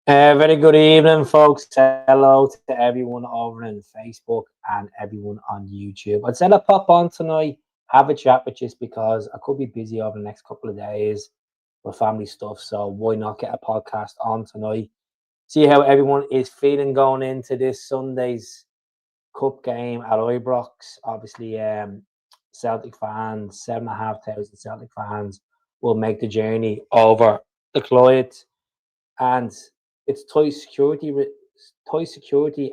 Very good evening, folks. Hello to everyone over on Facebook and everyone on YouTube. I said I'd pop on tonight, have a chat with you because I could be busy over the next couple of days with family stuff. So why not get a podcast on tonight? See how everyone is feeling going into this Sunday's cup game at IBROX. Obviously, Celtic fans, 7,500 Celtic fans will make the journey over the Clyde, and it's toy security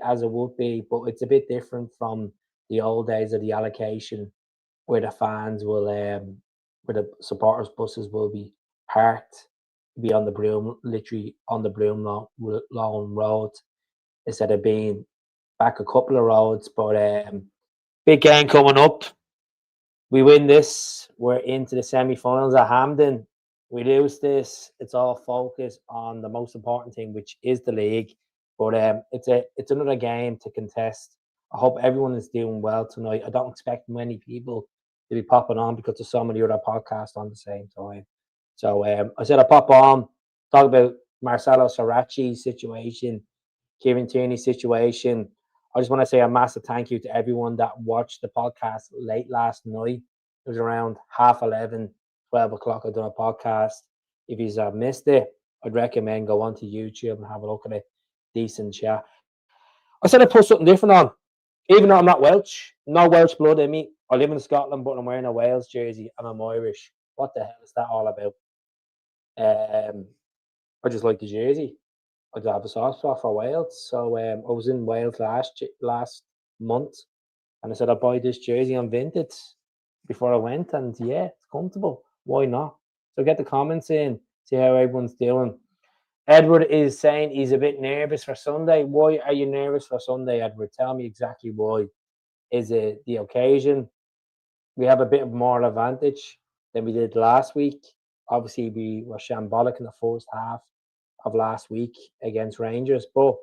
as it would be, but it's a bit different from the old days of the allocation, where the fans will where the supporters buses will be parked, be on the broom, literally on the broom lawn road, instead of being back a couple of roads. But big game coming up. We win this, we're into the semi-finals at Hampden. We lose this, it's all focused on the most important thing, which is the league. But it's another game to contest. I hope everyone is doing well tonight. I don't expect many people to be popping on because there's so many other podcasts on the same time. So I said I pop on, talk about Marcelo Saracchi situation, Kieran Tierney situation. I just want to say a massive thank you to everyone that watched the podcast late last night. It was around 11:30, 12 o'clock. I done a podcast. If you have missed it, I'd recommend go onto YouTube and have a look at it. Decent chat. I said I put something different on, even though I'm not Welsh, no Welsh blood in me. I live in Scotland, but I'm wearing a Wales jersey and I'm Irish. What the hell is that all about? I just like the jersey. I do have a soft spot for Wales. So I was in Wales last month, and I said I'd buy this jersey on Vinted before I went, and yeah, it's comfortable. Why not? So get the comments in, see how everyone's doing. Edward is saying he's a bit nervous for Sunday. Why are you nervous for Sunday, Edward? Tell me exactly why. Is it the occasion? We have a bit of more advantage than we did last week. Obviously, we were shambolic in the first half of last week against Rangers, but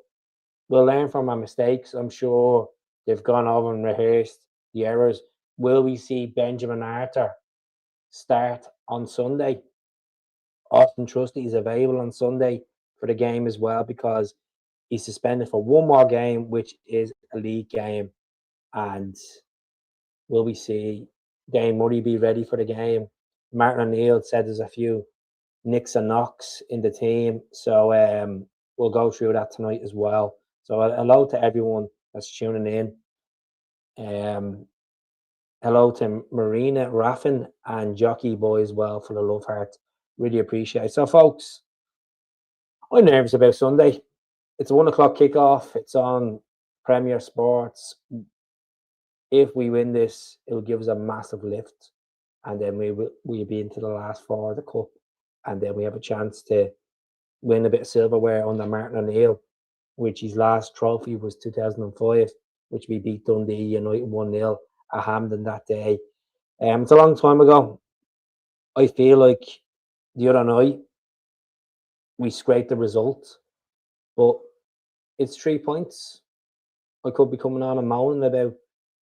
we'll learn from our mistakes. I'm sure they've gone over and rehearsed the errors. Will we see Benjamin Arthur start on Sunday? Austin Trusty is available on Sunday for the game as well because he's suspended for one more game, which is a league game. And will we see Dane Murray be ready for the game? Martin O'Neill said there's a few nicks and knocks in the team. So we'll go through that tonight as well. So hello to everyone that's tuning in. Hello to Marina Raffin and Jockey Boy as well for the love heart. Really appreciate it. So folks, I'm nervous about Sunday. It's a 1 o'clock kickoff. It's on Premier Sports. If we win this, it will give us a massive lift. And then we'll be into the last four of the cup. And then we have a chance to win a bit of silverware under Martin O'Neill, which his last trophy was 2005, which we beat Dundee United 1-0 at Hampden that day. It's a long time ago. I feel like the other night we scraped the result, but it's 3 points. I could be coming on and moaning about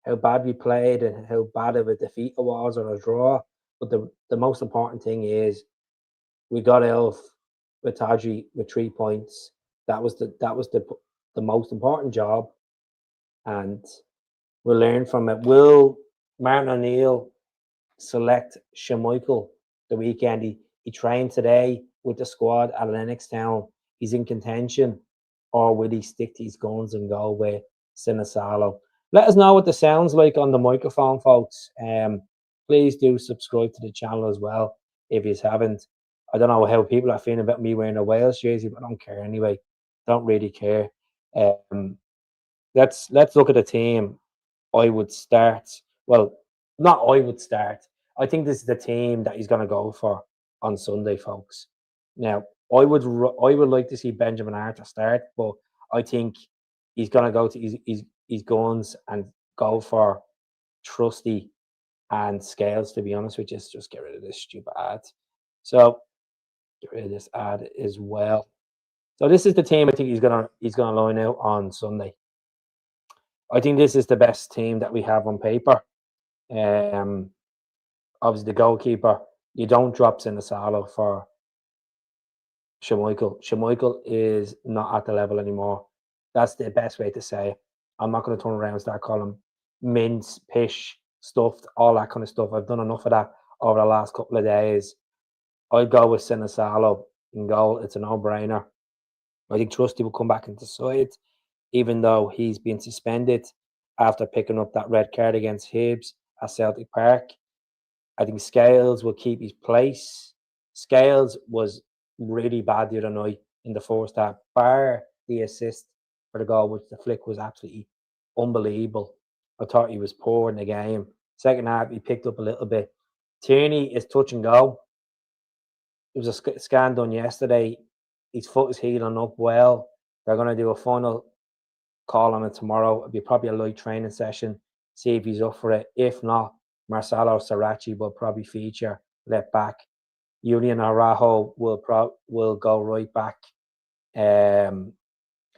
how bad we played and how bad of a defeat it was or a draw. But the most important thing is we got out with Tadri with 3 points. That was the most important job, and we'll learn from it. Will Martin O'Neill select Schmeichel the weekend? He trained today with the squad at Lennoxtown. He's in contention, or will he stick to his guns and go with Sinisalo? Let us know what the sounds like on the microphone, folks. Please do subscribe to the channel as well if you haven't. I don't know how people are feeling about me wearing a Wales jersey, but I don't care anyway. Don't really care. Let's look at the team. I would start. Well, not I would start. I think this is the team that he's going to go for on Sunday, folks. Now, I would like to see Benjamin Arthur start, but I think he's going to go to his guns and go for Trusty and Scales. To be honest with you, just get rid of this stupid ad. So get rid of this ad as well. So this is the team I think he's gonna line out on Sunday. I think this is the best team that we have on paper. Obviously the goalkeeper, you don't drop Sinisalo for Schmeichel is not at the level anymore. That's the best way to say it. I'm not going to turn around and start calling him mince, pish, stuffed, all that kind of stuff. I've done enough of that over the last couple of days. I'd go with Sinisalo in goal. It's a no-brainer. I think Trusty will come back into side, even though he's been suspended after picking up that red card against Hibs at Celtic Park. I think Scales will keep his place. Scales was really bad the other night in the first half, bar the assist for the goal, which the flick was absolutely unbelievable. I thought he was poor in the game. Second half, he picked up a little bit. Tierney is touch and go. There was a scan done yesterday. His foot is healing up well. They're going to do a final call on it tomorrow. It'll be probably a light training session. See if he's up for it. If not, Marcelo Saracchi will probably feature left back. Julian Araujo will go right back. Now,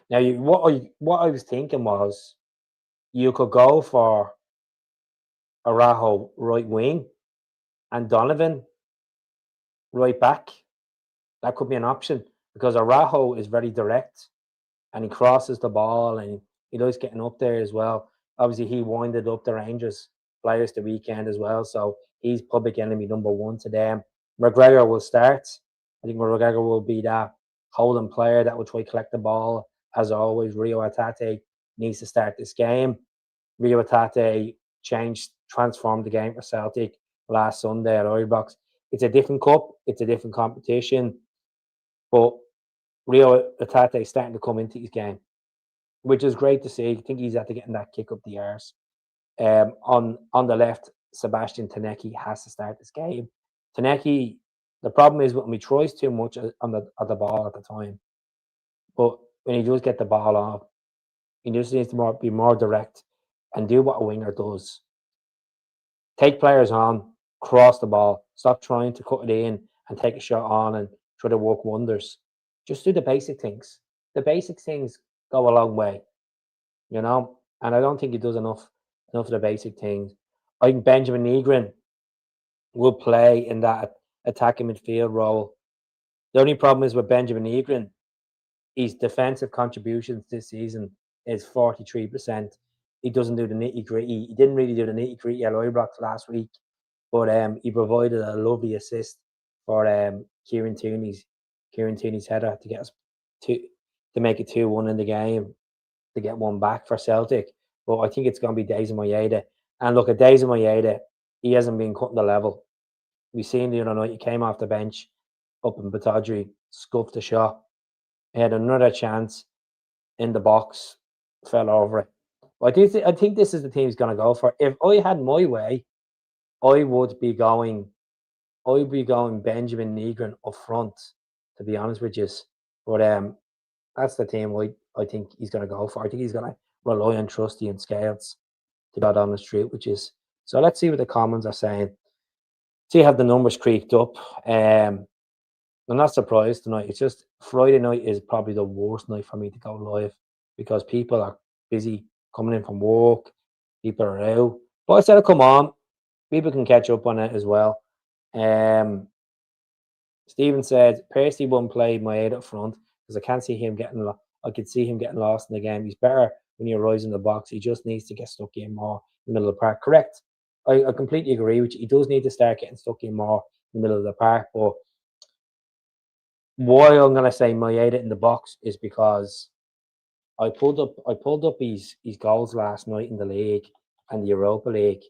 what I was thinking was you could go for Araujo right wing and Donovan right back. That could be an option because Araujo is very direct and he crosses the ball and he likes getting up there as well. Obviously, he winded up the Rangers players the weekend as well, so he's public enemy number one to them. McGregor will start. I think McGregor will be that holding player that will try to collect the ball. As always, Rio Hatate needs to start this game. Rio Hatate transformed the game for Celtic last Sunday at IBROX. It's a different cup. It's a different competition. But Rio Hatate is starting to come into his game, which is great to see. I think he's after getting that kick up the arse. On the left, Sebastian Tanecki has to start this game. Tanecki, the problem is when he tries too much on the ball at the time, but when he does get the ball off, he just needs to be more direct and do what a winger does. Take players on, cross the ball, stop trying to cut it in and take a shot on and try to work wonders. Just do the basic things. The basic things go a long way, you know. And I don't think he does enough of the basic things. I think Benjamin Nygren will play in that attacking midfield role. The only problem is with Benjamin Nygren, his defensive contributions this season is 43%. He doesn't do the nitty gritty. He didn't really do the nitty gritty at IBROX last week, but he provided a lovely assist for Kieran Tierney's header to get us to make it 2-1 in the game, to get one back for Celtic. But I think it's going to be Daisy Moyeda. And look, at Daisy Moyeda, he hasn't been cutting the level. We've seen the other night, he came off the bench up in Batodry, scuffed a shot. He had another chance in the box, fell over it. But I think this is the team he's going to go for. If I had my way, I would be going Benjamin Nygren up front, to be honest with you. But that's the team I think he's going to go for. I think he's going to rely on Trusty and Scales to go down the street, which is. So let's see what the comments are saying. See how the numbers creeped up. I'm not surprised tonight. It's just Friday night is probably the worst night for me to go live because people are busy coming in from work. People are out. But I said, come on. People can catch up on it as well. Stephen said, Percy won't play my 8 up front because I can't see him getting I could see him getting lost in the game. He's better when he arrives in the box. He just needs to get stuck in more in the middle of the park. Correct. I completely agree with you. He does need to start getting stuck in more in the middle of the park. But why I'm going to say Maeda in the box is because I pulled up his goals last night in the league and the Europa League,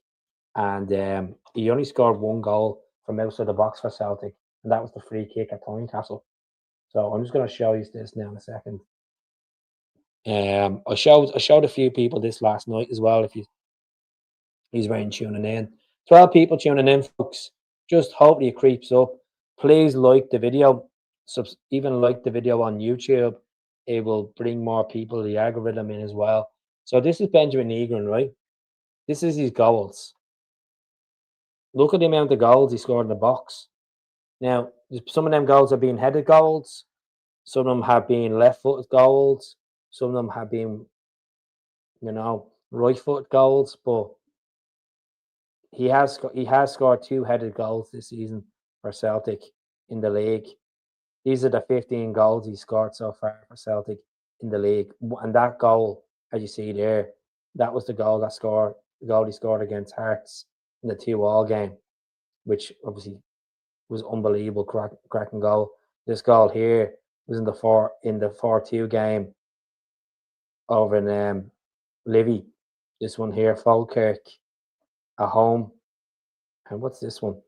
and he only scored 1 goal from outside the box for Celtic, and that was the free kick at Tynecastle. So I'm just going to show you this now in a second. I showed a few people this last night as well. If he's very tuning in, 12 people tuning in, folks. Just hopefully it creeps up. Please like the video. Even like the video on YouTube. It will bring more people, the algorithm in as well. So this is Benjamin Nygren, right? This is his goals. Look at the amount of goals he scored in the box. Now, some of them goals have been headed goals. Some of them have been left-footed goals. Some of them have been, right-footed goals. But he has scored 2 headed goals this season for Celtic in the league. These are the 15 goals he scored so far for Celtic in the league. And that goal, as you see there, that was the goal he scored against Hearts in the 2-2 game, which obviously was unbelievable, cracking goal. This goal here was in the 4-2 game over in Livy. This one here, Falkirk at home. And what's this one?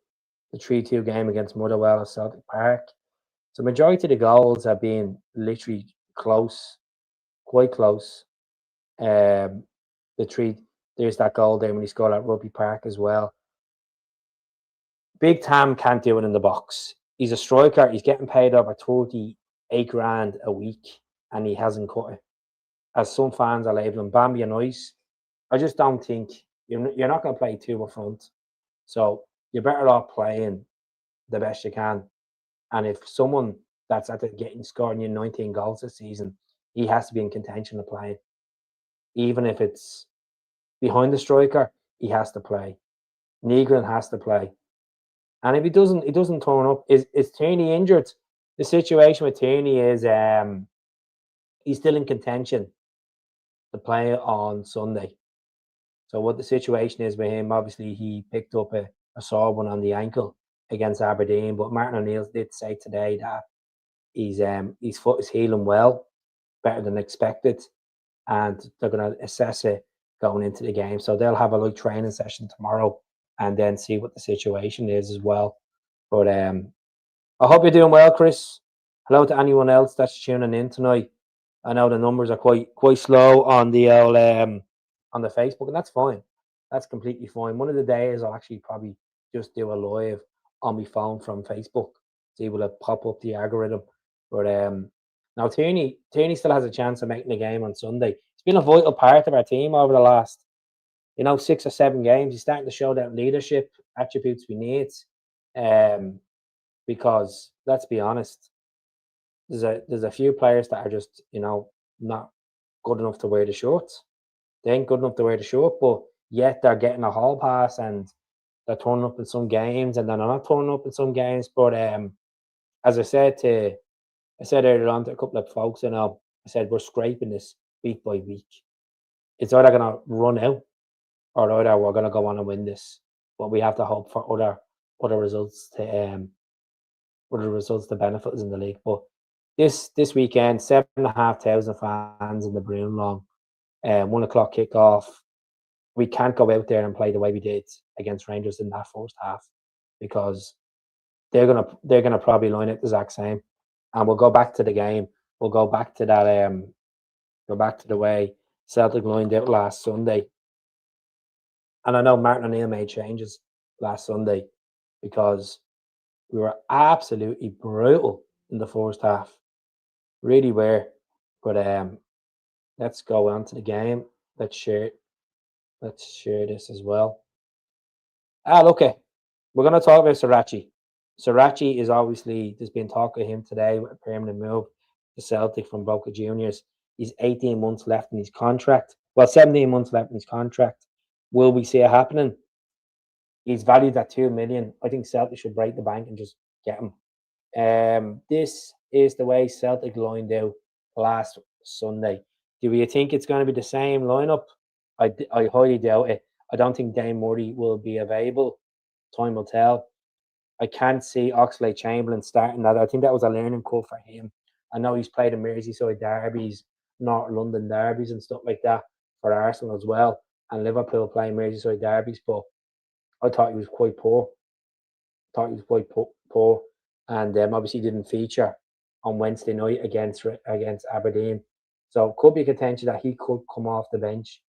The 3-2 game against Motherwell at Celtic Park. So majority of the goals have been literally close, quite close. The there's that goal there when he scored at Rugby Park as well. Big Tam can't do it in the box. He's a striker. He's getting paid over 38 grand a week, and he hasn't cut it. As some fans are labeling Bambi and Ice, I just don't think you're not going to play two up front. So you're better off playing the best you can. And if someone that's at the getting scoring you 19 goals this season, he has to be in contention of playing. Even if it's behind the striker, he has to play. Nygren has to play. And if he doesn't turn up. Is Tierney injured? The situation with Tierney is he's still in contention to play on Sunday. So what the situation is with him, obviously he picked up a sore one on the ankle against Aberdeen, but Martin O'Neill did say today that his foot is healing well, better than expected, and they're going to assess it going into the game. So they'll have a training session tomorrow and then see what the situation is as well. But I hope you're doing well, Chris. Hello to anyone else that's tuning in tonight. I know the numbers are quite slow on the old, on the Facebook, and that's fine. That's completely fine. One of the days I'll actually probably just do a live on my phone from Facebook. See will it pop up the algorithm. But now Tierney still has a chance of making the game on Sunday. He's been a vital part of our team over the last 6 or 7 games. He's starting to show that leadership attributes we need. Because let's be honest, there's a few players that are just not good enough to wear the shorts. They ain't good enough to wear the shirt, but yet they're getting a hall pass and they're turning up in some games, and then they're not turning up in some games. But as I said earlier on to a couple of folks, I said we're scraping this week by week. It's either going to run out, or either we're going to go on and win this. But we have to hope for other results to benefit us in the league. But this weekend, 7,500 fans in the Broom Long, 1 o'clock kickoff. We can't go out there and play the way we did against Rangers in that first half, because they're gonna probably line it the exact same, and we'll go back to the game. We'll go back to that. Go back to the way Celtic lined out last Sunday. And I know Martin O'Neill made changes last Sunday because we were absolutely brutal in the first half. Really were. But let's go on to the game. Let's share this as well. Okay. We're going to talk about Saracchi. Saracchi is obviously, there's been talk of him today with a permanent move to Celtic from Boca Juniors. He's 18 months left in his contract. Well, 17 months left in his contract. Will we see it happening? He's valued at 2 million. I think Celtic should break the bank and just get him. This is the way Celtic lined out last Sunday. Do you think it's going to be the same lineup? I highly doubt it. I don't think Dane Murray will be available. Time will tell. I can't see Oxlade-Chamberlain starting that. I think that was a learning curve for him. I know he's played in Merseyside derbies, North London derbies and stuff like that for Arsenal as well, and Liverpool playing Merseyside derbies, but I thought he was quite poor. And obviously didn't feature on Wednesday night against Aberdeen. So it could be a contention that he could come off the bench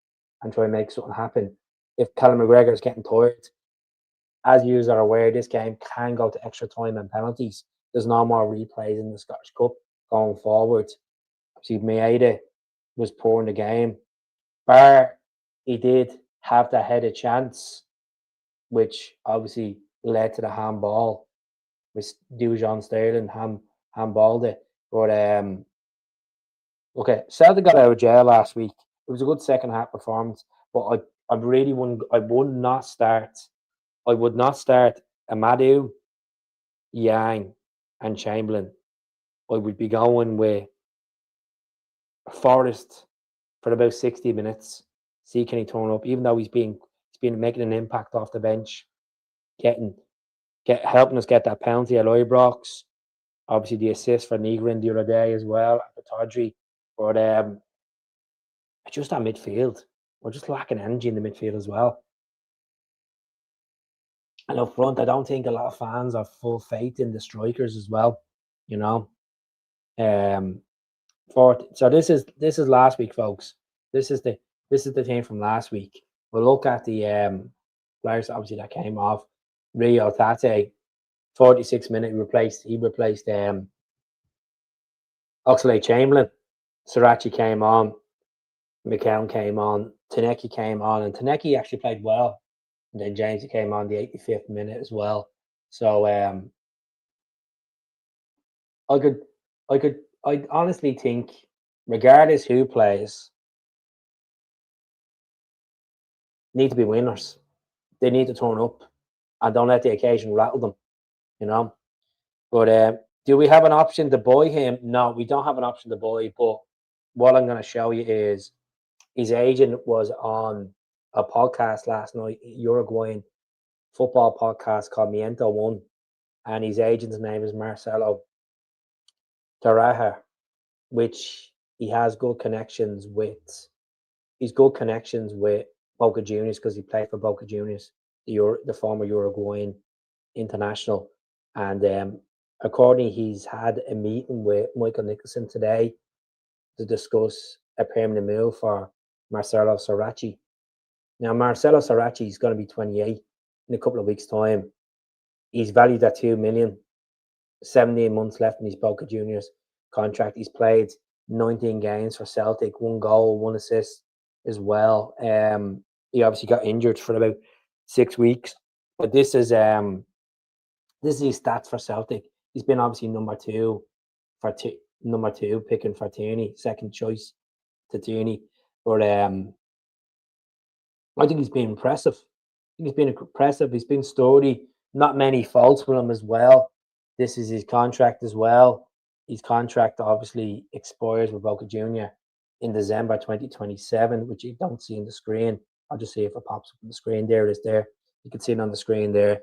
and try and make something happen. If Callum McGregor is getting tired, as you are aware, this game can go to extra time and penalties. There's no more replays in the Scottish Cup going forward. See, Maeda was poor in the game. He did have that headed chance, which obviously led to the handball, with Dujon Sterling handballed it. But okay, Celtic got out of jail last week. It was a good second half performance, but I would not start Amadou, Yang, and Chamberlain I would be going with Forrest for about 60 minutes. See can he turn up, even though he's been making an impact off the bench, helping us get that penalty at IBROX. Obviously the assist for Nygren the other day as well at the Tawdry. But just that midfield. We're just lacking energy in the midfield as well. And up front, I don't think a lot of fans have full faith in the strikers as well. You know. So this is last week, folks. This is the team from last week. We'll look at the players obviously that came off. Rio Tate, 46-minute he replaced Oxlade-Chamberlain. Saracchi came on, McCown came on, Taneki came on, and Taneki actually played well. And then James came on the 85th minute as well. So I honestly think, regardless who plays, need to be winners. They need to turn up and don't let the occasion rattle them, you know. But do we have an option to buy him? No, we don't have an option to buy. But what I'm going to show you is his agent was on a podcast last night, Uruguayan football podcast called Miento One, and his agent's name is Marcelo Taraja, which he has good connections with. He's good connections with Boca Juniors because he played for Boca Juniors, the former Uruguayan international. And accordingly, he's had a meeting with Michael Nicholson today to discuss a permanent move for Marcelo Saracchi. Now, Marcelo Saracchi is going to be 28 in a couple of weeks' time. He's valued at $2 million. 17 months left in his Boca Juniors contract. He's played 19 games for Celtic, 1 goal, 1 assist as well. He obviously got injured for about 6 weeks, but this is his stats for Celtic. He's been obviously number two picking for Tierney, second choice to Tierney. But I think he's been impressive. He's been sturdy. Not many faults with him as well. This is his contract as well. His contract obviously expires with Boca Junior in December 2027, which you don't see on the screen. I'll just see if it pops up on the screen. There it is there. You can see it on the screen there.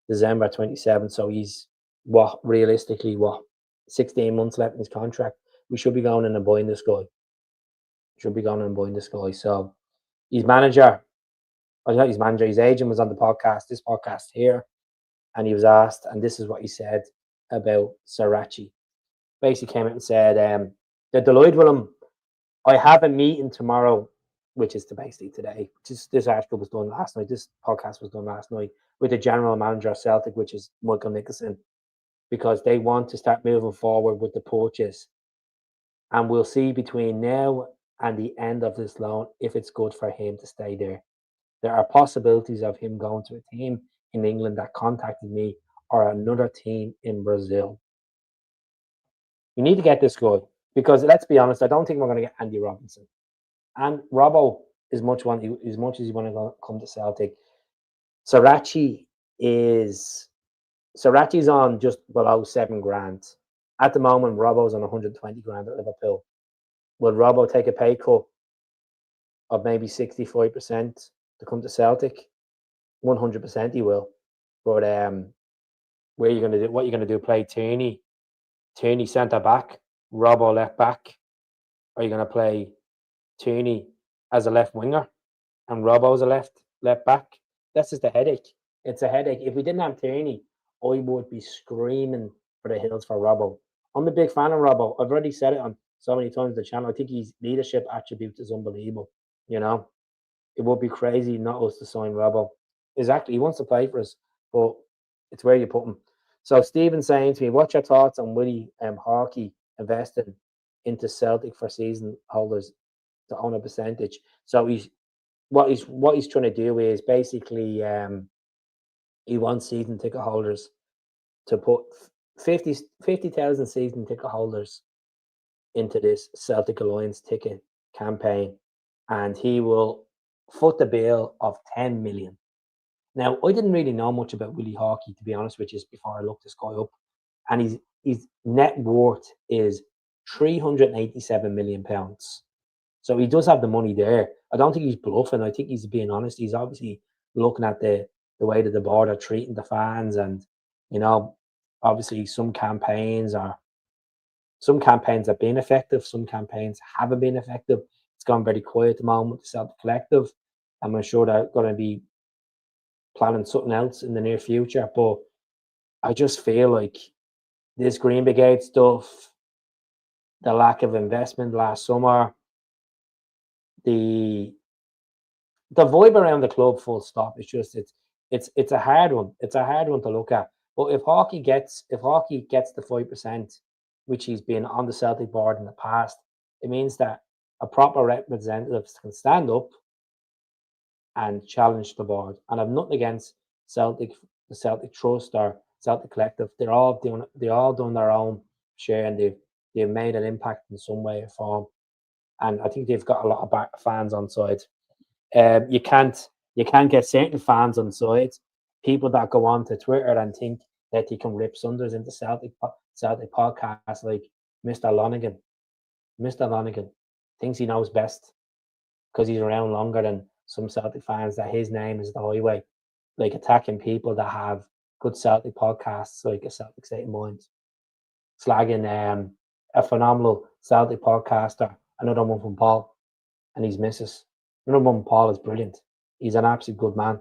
December 27. So he's realistically 16 months left in his contract. We should be going in and buying this guy. So his agent was on the podcast, this podcast here, and he was asked, and this is what he said about Saracchi. Basically came out and said, they're delighted with him. I have a meeting tomorrow, which is basically today. This article was done last night. This podcast was done last night with the general manager of Celtic, which is Michael Nicholson, because they want to start moving forward with the purchase. And we'll see between now and the end of this loan if it's good for him to stay there. There are possibilities of him going to a team in England that contacted me or another team in Brazil. You need to get this guy because, let's be honest, I don't think we're going to get Andy Robinson. And Robbo, as much as you want to come to Celtic, Saracchi's on just below $7,000 at the moment. Robbo's on 120 grand at Liverpool. Will Robbo take a pay cut of maybe 65% to come to Celtic? 100% he will. But what are you going to do? Play Tierney centre back, Robbo left back? Are you going to play Tierney as a left winger and Robbo as a left back? That's just a headache. It's a headache. If we didn't have Tierney, I would be screaming for the hills for Robbo. I'm a big fan of Robbo. I've already said it on so many times on the channel. I think his leadership attribute is unbelievable. You know, it would be crazy not us to sign Robbo. Exactly. He wants to play for us, but it's where you put him. So Stephen's saying to me, what's your thoughts on Willie Hawkey investing into Celtic for season holders to own a percentage? So what he's trying to do is basically he wants season ticket holders to put 50,000 season ticket holders into this Celtic Alliance ticket campaign, and he will foot the bill of 10 million. Now, I didn't really know much about Willie Hawkey, to be honest with you, before I looked this guy up. and his net worth is £387 million. So he does have the money there. I don't think he's bluffing. I think he's being honest. He's obviously looking at the way that the board are treating the fans, and obviously some campaigns have been effective, some campaigns haven't been effective. It's gone very quiet at the moment with the Celtic Collective. I'm sure they're going to be planning something else in the near future. But I just feel like this Green Brigade stuff, the lack of investment last summer, the vibe around the club, full stop. It's a hard one. It's a hard one to look at. But if Hockey gets the 5%, which he's been on the Celtic board in the past, it means that a proper representative can stand up and challenge the board. And I've nothing against Celtic, the Celtic Trust or Celtic Collective. They're all doing their own share, and they've made an impact in some way or form. And I think they've got a lot of fans on side. You can't get certain fans on side. People that go on to Twitter and think that he can rip sunders into Celtic podcasts, like Mr. Lonergan. Mr. Lonergan thinks he knows best because he's around longer than some Celtic fans, that his name is the highway, like attacking people that have good Celtic podcasts, like a Celtic State of Mind, slagging a phenomenal Celtic podcaster, another one from Paul and his missus. Another one from Paul is brilliant. He's an absolute good man.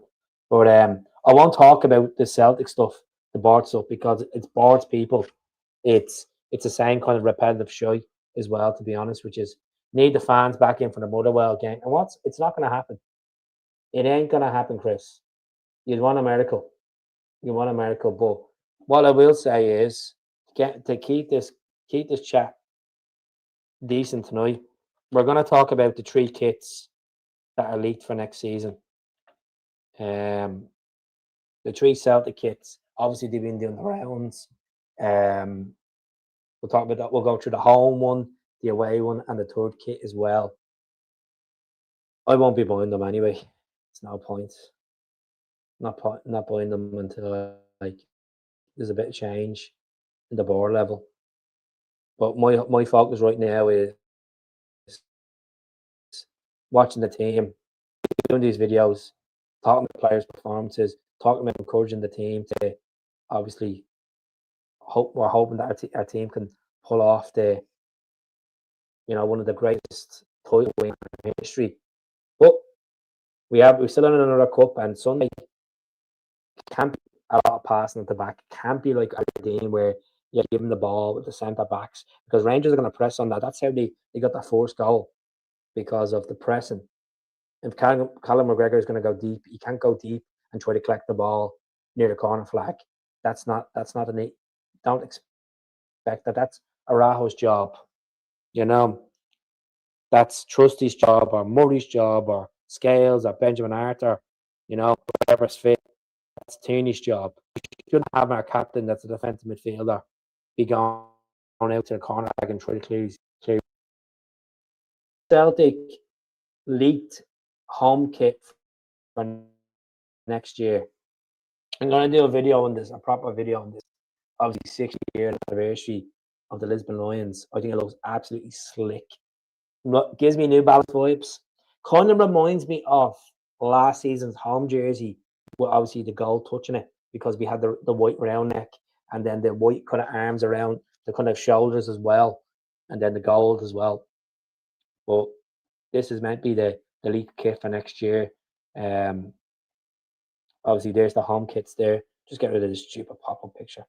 But I won't talk about the Celtic stuff, the board stuff, because it's boards people. It's the same kind of repetitive shite as well, to be honest, which is need the fans back in for the Motherwell game. And it's not going to happen. It ain't going to happen, Chris. You'd want a miracle. You want a miracle. But what I will say is, to keep this chat decent tonight, we're going to talk about the 3 kits that are leaked for next season. The 3 Celtic kits, obviously they've been doing the rounds. We'll talk about that. We'll go through the home one, the away one, and the 3rd kit as well. I won't be buying them anyway. It's no point. Not buying them until there's a bit of change in the board level. But my focus right now is watching the team, doing these videos, talking about players' performances, talking about encouraging the team to obviously we're hoping that our team can pull off one of the greatest title wins in history. But we're still in another cup, and Sunday can't be a lot of passing at the back. It can't be like a game where you're giving the ball with the centre backs, because Rangers are going to press on that. That's how they got their first goal, because of the pressing. If Callum McGregor is going to go deep, he can't go deep and try to collect the ball near the corner flag. That's not don't expect that. That's Araujo's job. That's Trusty's job, or Murray's job, or Scales, or Benjamin Arthur, whoever's fit. That's Tierney's job. We shouldn't have our captain, that's a defensive midfielder, be going out to the corner flag and try to clear. Celtic leaked home kit for next year. I'm going to do a proper video on this. Obviously, 60-year anniversary of the Lisbon Lions. I think it looks absolutely slick. Gives me New Balance vibes. Kind of reminds me of last season's home jersey, with obviously the gold touching it, because we had the white round neck, and then the white kind of arms around the kind of shoulders as well, and then the gold as well. But this is meant to be the league kit for next year. Obviously, there's the home kits there. Just get rid of this stupid pop-up picture.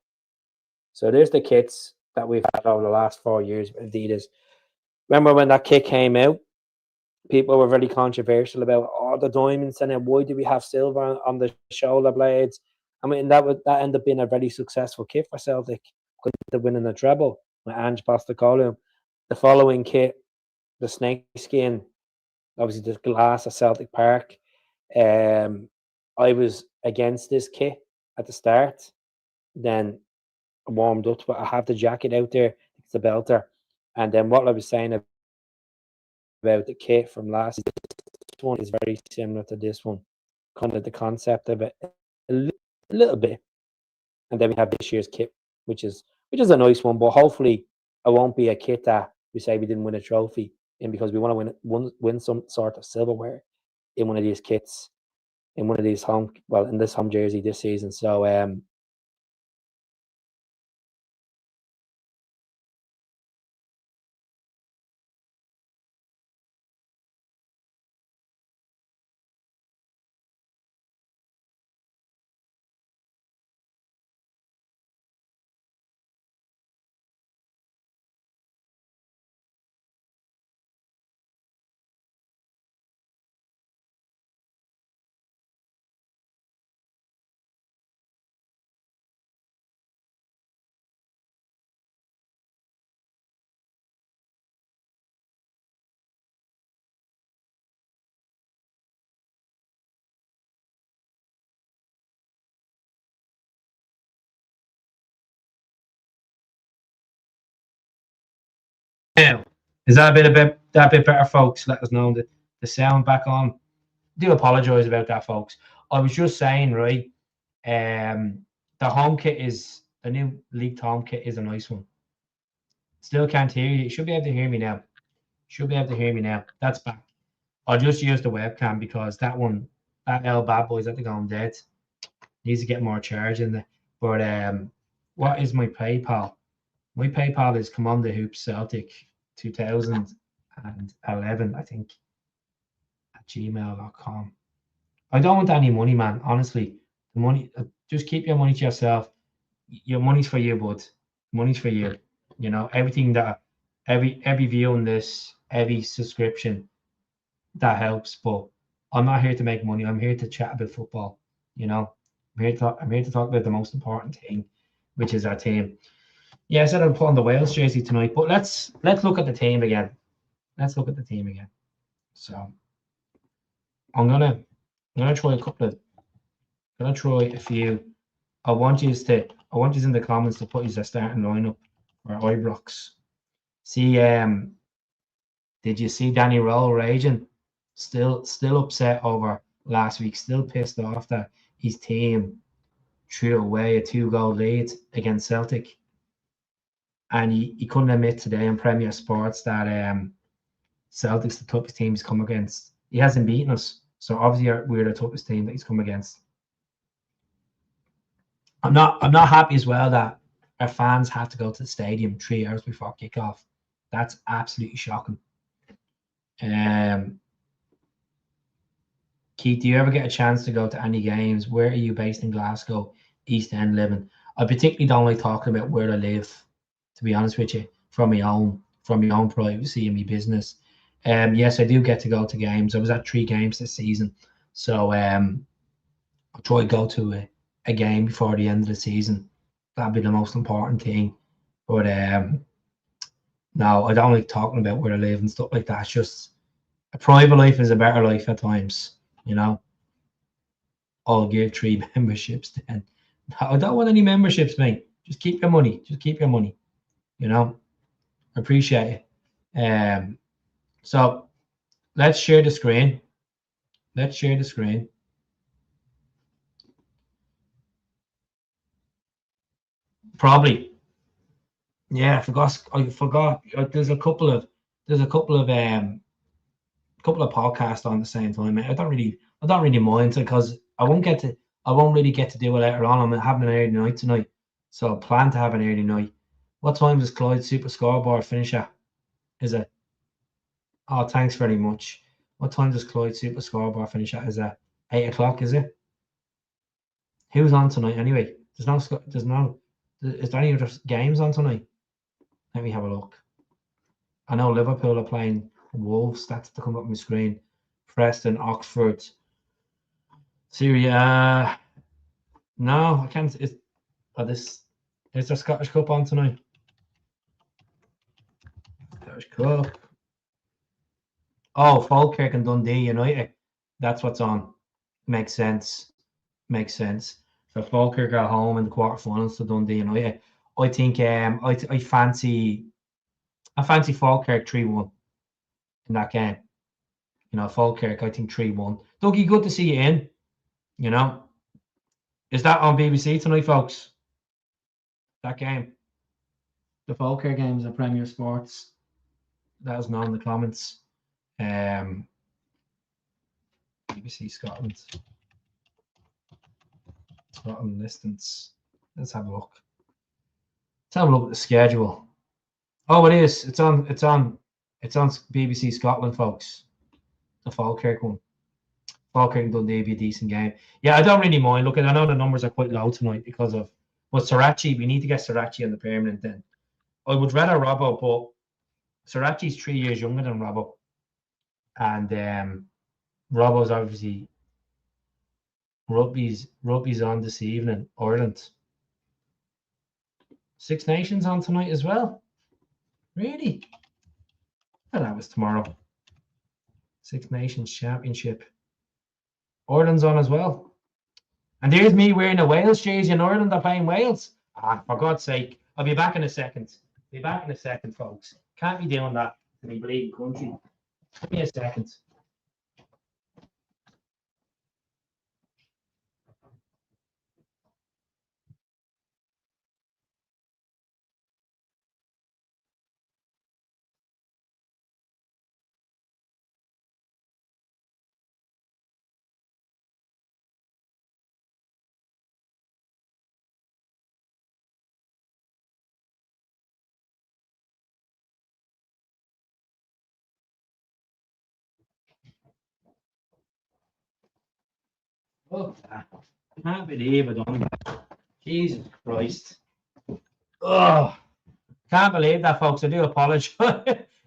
So there's the kits that we've had over the last 4 years with Adidas. Remember when that kit came out? People were very controversial about the diamonds, and then why do we have silver on the shoulder blades? I mean, that ended up being a very successful kit for Celtic, because they're winning the treble with Ange Postecoglou. The following kit, the snake skin, obviously the glass of Celtic Park. I was against this kit at the start. Then I warmed up, but I have the jacket out there. It's the belter. And then what I was saying about the kit from last season, this one is very similar to this one. Kind of the concept of it a little bit. And then we have this year's kit, which is which is a nice one. But hopefully, it won't be a kit that we say we didn't win a trophy in because we want to win some sort of silverware in one of these kits, in one of these in this home jersey this season. So now, is that a bit better, folks? Let us know the sound back on. Do apologise about that, folks. I was just saying, right? The home kit the new leaked home kit is a nice one. Still can't hear you. You should be able to hear me now. Should be able to hear me now. That's back. I'll just use the webcam because that L bad boy's at the going dead. Needs to get more charge in there. But what is my PayPal? My PayPal is Commander Hoops Celtic 2011, I think, at gmail.com. I don't want any money, man. Honestly, the money. Just keep your money to yourself. Your money's for you, bud. Money's for you. You know, everything that every view on this, every subscription, that helps. But I'm not here to make money. I'm here to chat about football. You know, I'm here to talk about the most important thing, which is our team. Yeah, I said I'm putting the Wales jersey tonight, but let's look at the team again. Let's look at the team again. So I'm gonna try a few. I want you in the comments to put your starting lineup for IBROX. See, did you see Danny Rowe raging? Still upset over last week. Still pissed off that his team threw away a 2-goal lead against Celtic, and he couldn't admit today on Premier Sports that Celtic's the toughest team he's come against. He hasn't beaten us, so obviously we're the toughest team that he's come against. I'm not happy as well that our fans have to go to the stadium 3 hours before kickoff. That's absolutely shocking. Keith, do you ever get a chance to go to any games? Where are you based in Glasgow, East End living? I particularly don't like talking about where I live, to be honest with you, from my own privacy and my business. Yes, I do get to go to games. I was at 3 games this season, so I'll try to go to a game before the end of the season. That'd be the most important thing. But no, I don't like talking about where I live and stuff like that. It's just a private life is a better life at times, you know. I'll give 3 memberships then. No, I don't want any memberships, mate. Just keep your money. Just keep your money. You know, I appreciate it. So let's share the screen. Let's share the screen. Probably. Yeah, I forgot. There's a couple of podcasts on the same time. I don't really mind because I won't really get to do it later on. I'm having an early night tonight, so I plan to have an early night. What time does Clyde Super Scoreboard finish at? Is it? Oh, thanks very much. What time does Clyde Super Scoreboard finish at? Is it 8 o'clock? Is it? Who's on tonight anyway? Is there any other games on tonight? Let me have a look. I know Liverpool are playing Wolves. That's to come up on my screen. Preston, Oxford, Syria. No, I can't. Is there Scottish Cup on tonight? Scottish Cup. Oh, Falkirk and Dundee United. That's what's on. Makes sense. So Falkirk are home in the quarterfinals to Dundee United. I think I fancy Falkirk 3-1 in that game. You know, Falkirk, I think 3-1. Dougie, good to see you in. You know, is that on BBC tonight, folks? That game. the Falkirk games are Premier Sports. Let us know in the comments. BBC Scotland. Scotland listings. Let's have a look. Let's have a look at the schedule. Oh, it is. It's on BBC Scotland, folks. The Falkirk one. Falkirk and Dundee be a decent game. Yeah, I don't really mind. Look, I know the numbers are quite low tonight because of Saracchi. We need to get Saracchi on the permanent then. I would rather Robbo, but Saracchi's 3 years younger than Robbo. And Robbo's obviously rugby's on this evening. Ireland. Six Nations on tonight as well. Really? Oh, that was tomorrow. Six Nations Championship. Ireland's on as well. And there's me wearing a Wales jersey in Ireland. They're playing Wales. Ah, for God's sake. I'll be back in a second. Be back in a second, folks. Can't be doing that to me bleeding country. Give me a second. Oh, I can't believe I done that. Jesus Christ. Oh, can't believe that, folks. I do apologize.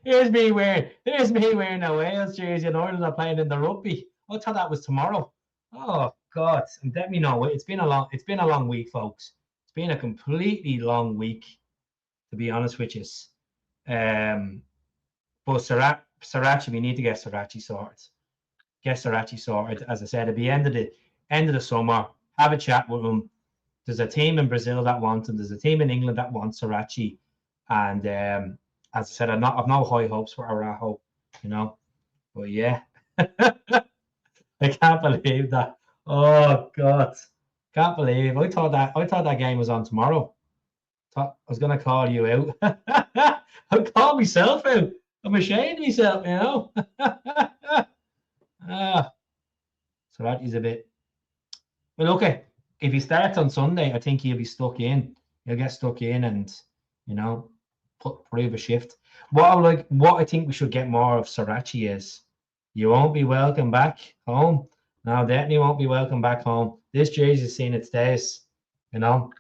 Here's me wearing a Wales jersey in Ireland. I'm playing in the rugby. I thought that was tomorrow. Oh God. And let me know. It's been a long week, folks. It's been a completely long week, to be honest with you. But Saracchi, we need to get Saracchi sorted. Get Saracchi sorted. As I said, at the end of the summer, have a chat with them. There's a team in Brazil that wants him. There's a team in England that wants Saracchi. And as I said, I've no high hopes for Araho, you know. But yeah, I can't believe that. Oh God, can't believe. I thought that game was on tomorrow. I was gonna call you out. I called myself out. I'm ashamed of myself, you know. Saracchi's a bit. Well, okay. If he starts on Sunday, I think he'll be stuck in. He'll get stuck in, and you know, prove a shift. What I think we should get more of Saracchi is, you won't be welcome back home. No, definitely won't be welcome back home. This jersey's seen its days. You know,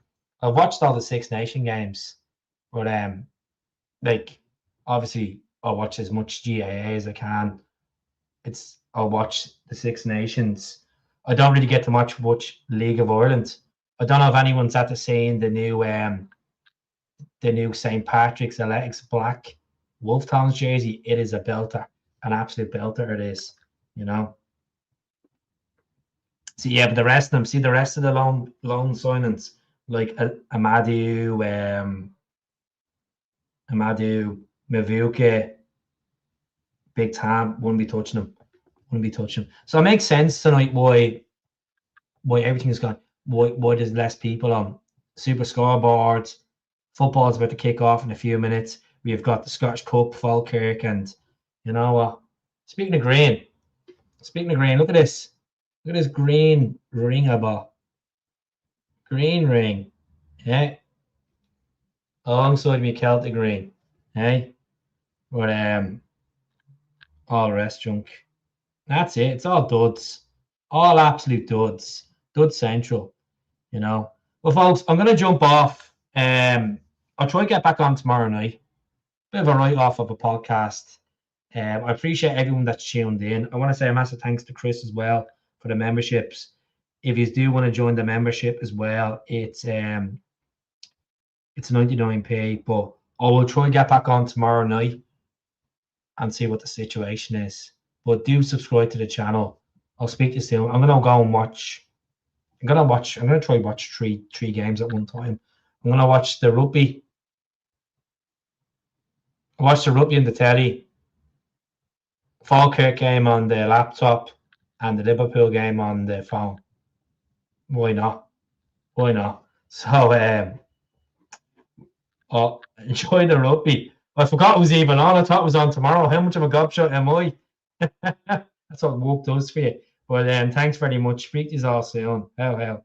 I've watched all the Six Nation games, but like obviously I'll watch as much GAA as I can. I'll watch the Six Nations. I don't really get to watch much League of Ireland. I don't know if anyone's at the seeing the new St. Patrick's Athletics black Wolftown's jersey. It is a belter, an absolute belter. It is, you know. So yeah, but the rest of them, the rest of the loan signings like Amadou, Mavuke, Big Tam, wouldn't be touching them. So it makes sense tonight why everything's gone. Why there's less people on Super Scoreboard. Football's about to kick off in a few minutes. We've got the Scottish Cup, Falkirk, and you know what? Speaking of green, look at this. Look at this green ring about. Green ring. Yeah. Alongside me Celtic green. Hey. But all the rest junk. That's it. It's all duds. All absolute duds. Dud central. You know. Well, folks, I'm gonna jump off. I'll try to get back on tomorrow night. Bit of a write-off of a podcast. I appreciate everyone that's tuned in. I want to say a massive thanks to Chris as well for the memberships. If you do want to join the membership as well, it's 99p. But I will try and get back on tomorrow night and see what the situation is. But do subscribe to the channel. I'll speak to you soon. I'm gonna go and watch. I'm gonna try and watch three games at one time. I'm gonna watch the rugby. Watch the rugby in the telly. Falkirk game on the laptop and the Liverpool game on the phone. Why not? So Oh, enjoy the rugby. I forgot it was even on. I thought it was on tomorrow. How much of a gobshot am I? That's what work does for you. But thanks very much. Speak to you all soon. How.